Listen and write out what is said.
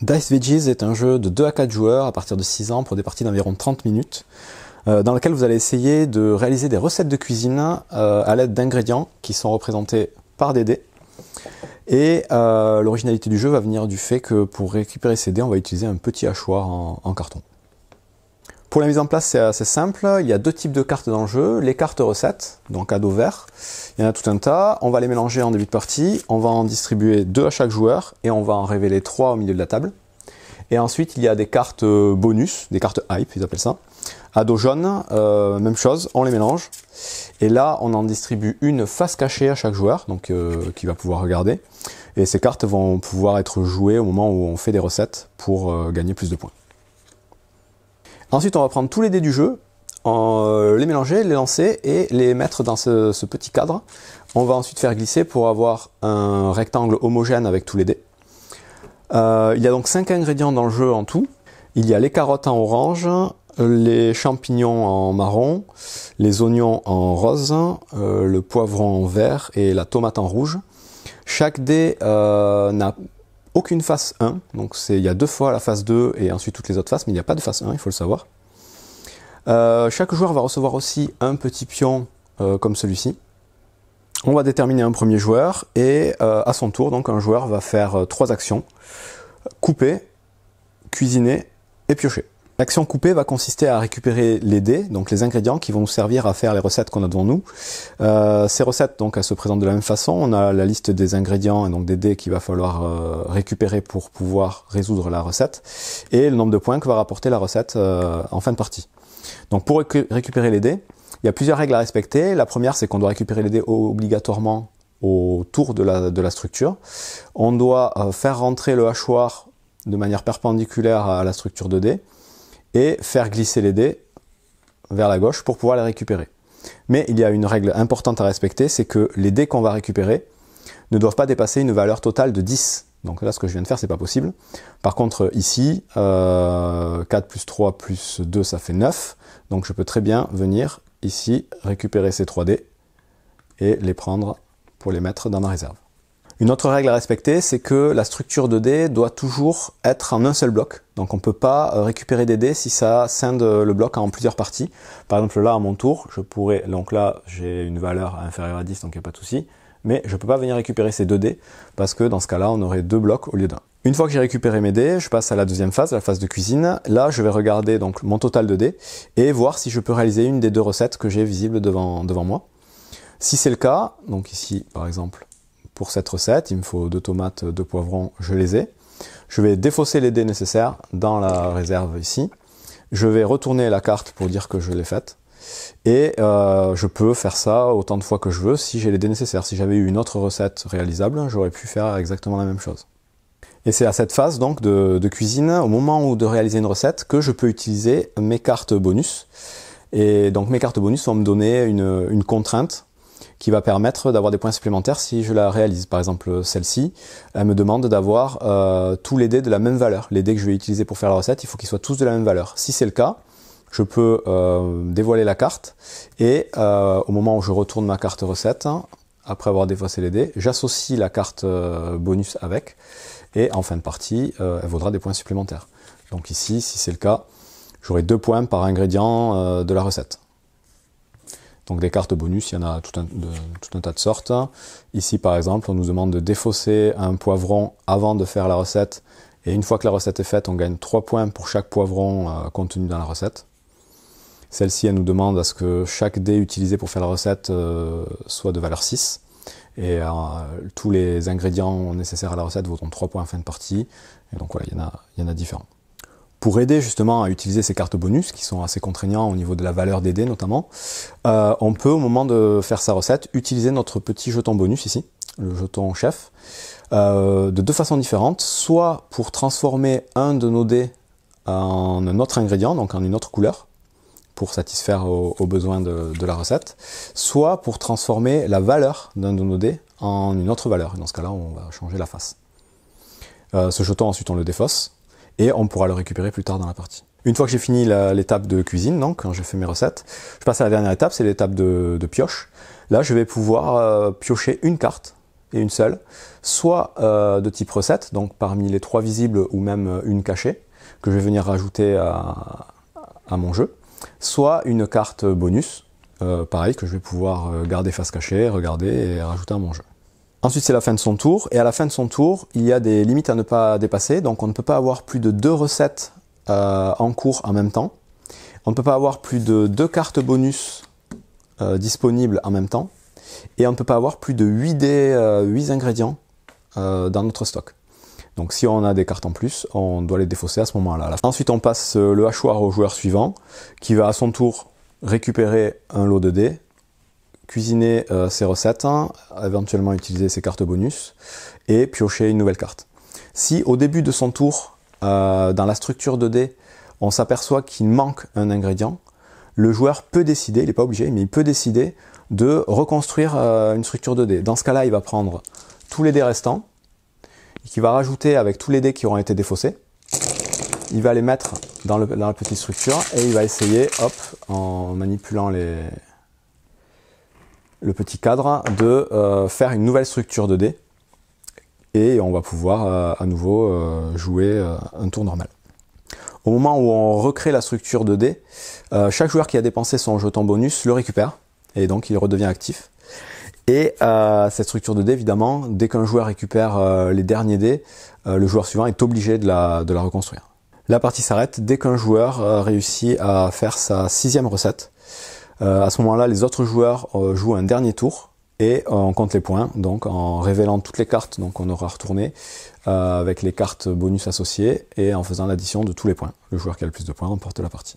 Dice Veggies est un jeu de 2 à 4 joueurs à partir de 6 ans pour des parties d'environ 30 minutes dans lequel vous allez essayer de réaliser des recettes de cuisine à l'aide d'ingrédients qui sont représentés par des dés. Et l'originalité du jeu va venir du fait que pour récupérer ces dés, on va utiliser un petit hachoir en carton. Pour la mise en place, c'est assez simple. Il y a 2 types de cartes dans le jeu. Les cartes recettes, donc à dos vert. Il y en a tout un tas. On va les mélanger en début de partie. On va en distribuer 2 à chaque joueur et on va en révéler 3 au milieu de la table. Et ensuite, il y a des cartes bonus, des cartes hype, ils appellent ça. À dos jaune, même chose, on les mélange. Et là, on en distribue une face cachée à chaque joueur, donc qui va pouvoir regarder. Et ces cartes vont pouvoir être jouées au moment où on fait des recettes pour gagner plus de points. Ensuite, on va prendre tous les dés du jeu, les mélanger, les lancer et les mettre dans ce petit cadre. On va ensuite faire glisser pour avoir un rectangle homogène avec tous les dés. Il y a donc 5 ingrédients dans le jeu en tout. Il y a les carottes en orange, les champignons en marron, les oignons en rose, le poivron en vert et la tomate en rouge. Chaque dé n'a aucune face 1, donc il y a 2 fois la face 2 et ensuite toutes les autres faces, mais il n'y a pas de face 1, il faut le savoir. Chaque joueur va recevoir aussi un petit pion comme celui-ci. On va déterminer un premier joueur et à son tour, donc un joueur va faire 3 actions. Couper, cuisiner et piocher. L'action couper va consister à récupérer les dés, donc les ingrédients qui vont nous servir à faire les recettes qu'on a devant nous. Ces recettes, donc, elles se présentent de la même façon. On a la liste des ingrédients et donc des dés qu'il va falloir récupérer pour pouvoir résoudre la recette et le nombre de points que va rapporter la recette en fin de partie. Donc pour récupérer les dés, il y a plusieurs règles à respecter. La première, c'est qu'on doit récupérer les dés obligatoirement autour de la structure. On doit faire rentrer le hachoir de manière perpendiculaire à la structure de dés et faire glisser les dés vers la gauche pour pouvoir les récupérer. Mais il y a une règle importante à respecter, c'est que les dés qu'on va récupérer ne doivent pas dépasser une valeur totale de 10. Donc là, ce que je viens de faire, c'est pas possible. Par contre, ici, 4 plus 3 plus 2, ça fait 9. Donc je peux très bien venir ici récupérer ces 3 dés et les prendre pour les mettre dans ma réserve. Une autre règle à respecter, c'est que la structure de dés doit toujours être en un seul bloc. Donc on ne peut pas récupérer des dés si ça scinde le bloc en plusieurs parties. Par exemple là, à mon tour, je pourrais, donc là j'ai une valeur inférieure à 10, donc il n'y a pas de souci. Mais je ne peux pas venir récupérer ces 2 dés, parce que dans ce cas-là, on aurait 2 blocs au lieu d'un. Une fois que j'ai récupéré mes dés, je passe à la deuxième phase, la phase de cuisine. Là, je vais regarder donc mon total de dés et voir si je peux réaliser une des 2 recettes que j'ai visibles devant moi. Si c'est le cas, donc ici par exemple, pour cette recette, il me faut 2 tomates, 2 poivrons, je les ai. Je vais défausser les dés nécessaires dans la réserve ici. Je vais retourner la carte pour dire que je l'ai faite. Et je peux faire ça autant de fois que je veux si j'ai les dés nécessaires. Si j'avais eu une autre recette réalisable, j'aurais pu faire exactement la même chose. Et c'est à cette phase donc de cuisine, au moment où de réaliser une recette, que je peux utiliser mes cartes bonus. Et donc mes cartes bonus vont me donner une contrainte qui va permettre d'avoir des points supplémentaires si je la réalise. Par exemple, celle-ci, elle me demande d'avoir tous les dés de la même valeur. Les dés que je vais utiliser pour faire la recette, il faut qu'ils soient tous de la même valeur. Si c'est le cas, je peux dévoiler la carte et au moment où je retourne ma carte recette, après avoir défaussé les dés, j'associe la carte bonus avec et en fin de partie, elle vaudra des points supplémentaires. Donc ici, si c'est le cas, j'aurai 2 points par ingrédient de la recette. Donc des cartes bonus, il y en a tout un tas de sortes. Ici par exemple, on nous demande de défausser un poivron avant de faire la recette. Et une fois que la recette est faite, on gagne 3 points pour chaque poivron contenu dans la recette. Celle-ci, elle nous demande à ce que chaque dé utilisé pour faire la recette soit de valeur 6. Et tous les ingrédients nécessaires à la recette vaudront 3 points en fin de partie. Et donc voilà, il y en a différents. Pour aider justement à utiliser ces cartes bonus, qui sont assez contraignants au niveau de la valeur des dés notamment, on peut au moment de faire sa recette utiliser notre petit jeton bonus ici, le jeton chef, de 2 façons différentes, soit pour transformer un de nos dés en un autre ingrédient, donc en une autre couleur, pour satisfaire aux besoins de la recette, soit pour transformer la valeur d'un de nos dés en une autre valeur. Dans ce cas-là, on va changer la face. Ce jeton, ensuite, on le défausse. Et on pourra le récupérer plus tard dans la partie. Une fois que j'ai fini l'étape de cuisine, donc quand j'ai fait mes recettes, je passe à la dernière étape, c'est l'étape de pioche. Là, je vais pouvoir piocher une carte et une seule, soit de type recette, donc parmi les 3 visibles ou même une cachée, que je vais venir rajouter à mon jeu, soit une carte bonus, pareil, que je vais pouvoir garder face cachée, regarder et rajouter à mon jeu. Ensuite, c'est la fin de son tour, et à la fin de son tour, il y a des limites à ne pas dépasser, donc on ne peut pas avoir plus de 2 recettes en cours en même temps, on ne peut pas avoir plus de 2 cartes bonus disponibles en même temps, et on ne peut pas avoir plus de 8 ingrédients dans notre stock. Donc si on a des cartes en plus, on doit les défausser à ce moment-là. Ensuite, on passe le hachoir au joueur suivant, qui va à son tour récupérer un lot de dés, cuisiner ses recettes, éventuellement utiliser ses cartes bonus, et piocher une nouvelle carte. Si au début de son tour, dans la structure de dés, on s'aperçoit qu'il manque un ingrédient, le joueur peut décider, il n'est pas obligé, mais il peut décider de reconstruire une structure de dés. Dans ce cas-là, il va prendre tous les dés restants, qu'il va rajouter avec tous les dés qui auront été défaussés. Il va les mettre dans la petite structure et il va essayer, hop, en manipulant le petit cadre, de faire une nouvelle structure de dés. Et on va pouvoir à nouveau jouer un tour normal. Au moment où on recrée la structure de dés, chaque joueur qui a dépensé son jeton bonus le récupère, et donc il redevient actif. Et cette structure de dés, évidemment, dès qu'un joueur récupère les derniers dés, le joueur suivant est obligé de la reconstruire. La partie s'arrête dès qu'un joueur réussit à faire sa 6e recette. À ce moment-là, les autres joueurs jouent un dernier tour et on compte les points, donc en révélant toutes les cartes qu'on aura retournées avec les cartes bonus associées et en faisant l'addition de tous les points. Le joueur qui a le plus de points remporte la partie.